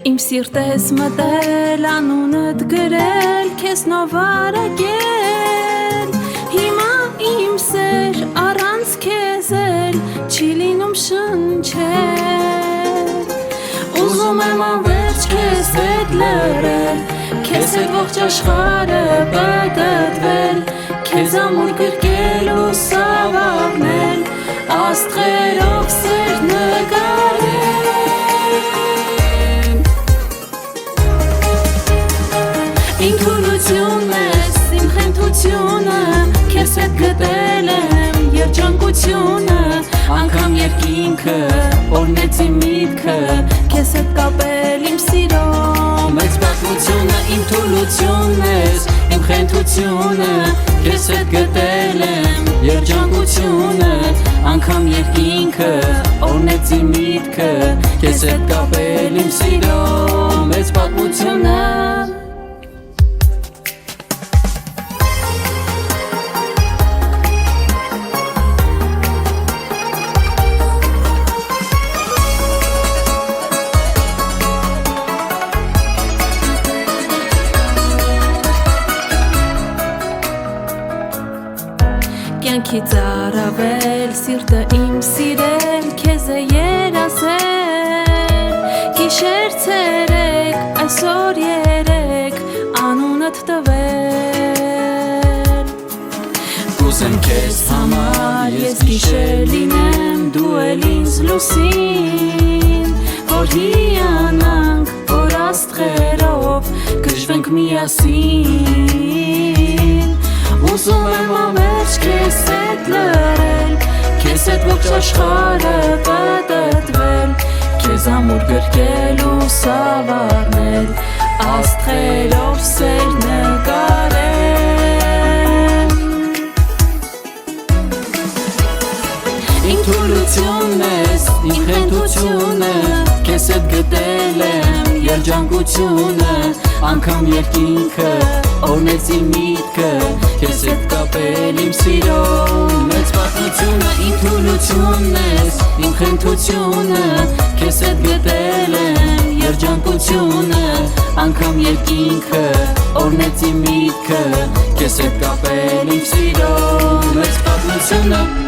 Իմ սիրտ ես մտել, անունդ գրել, քեզ նովարակել Հիմա իմ սեր, առանց քեզ էլ, չի լինում շնչել Ուզում եմ անվերջ քեզ հետ լրել, քեզ հետ ողջ աշխարհը պտտվել Քեզ ամուր գրկել ու սավառնել, աստղերով սեր նկարել Իմ թուլությունն ես, իմ խենթությունը, քեզ հետ գտել եմ երջանկությունը Անգամ երկինքը, օրնեց իմ միտքը, քեզ հետ կապել իմ սիրո Մեծ պատմությունը, իմ թուլությունն ես, իմ խենթությունը, քեզ հետ գտել եմ երջանկությունը Անգամ երկինքը, օրնեց իմ միտքը, քեզ հետ կապել իմ սիրո Մեծ պատմությունը Կյանքից առավել սիրտը իմ սիրել քեզ է երազել Գիշեր ցերեկ այսօր երեկ անունդ տվել Կուզեմ քեզ համար ես գիշեր լինեմ դու էլ ինձ լուսին Որ հիանանք որ աստղերով գժվենք միասին Ուզում եմ ամերջ քեզ հետ լրել, քեզ հետ ողջ աշխարհը պտտվել Քեզ ամուր գրկել ու սավառնել, աստղերով սեր նկարել Իմ թուլությունն ես, իմ խենթությունը, քեզ հետ գտել եմ երջանկությունը Անգամ երկինքը, օրնեց իմ միտքը, քեզ հետ կապել իմ սիրո Մեծ պատմությունը, իմ թուլությունն ես, իմ խենթությունը, քեզ հետ գտել եմ երջանկությունը Անգամ երկինքը, օրնեց իմ միտքը, քեզ հետ կապել իմ սիրո Մեծ պատմությունը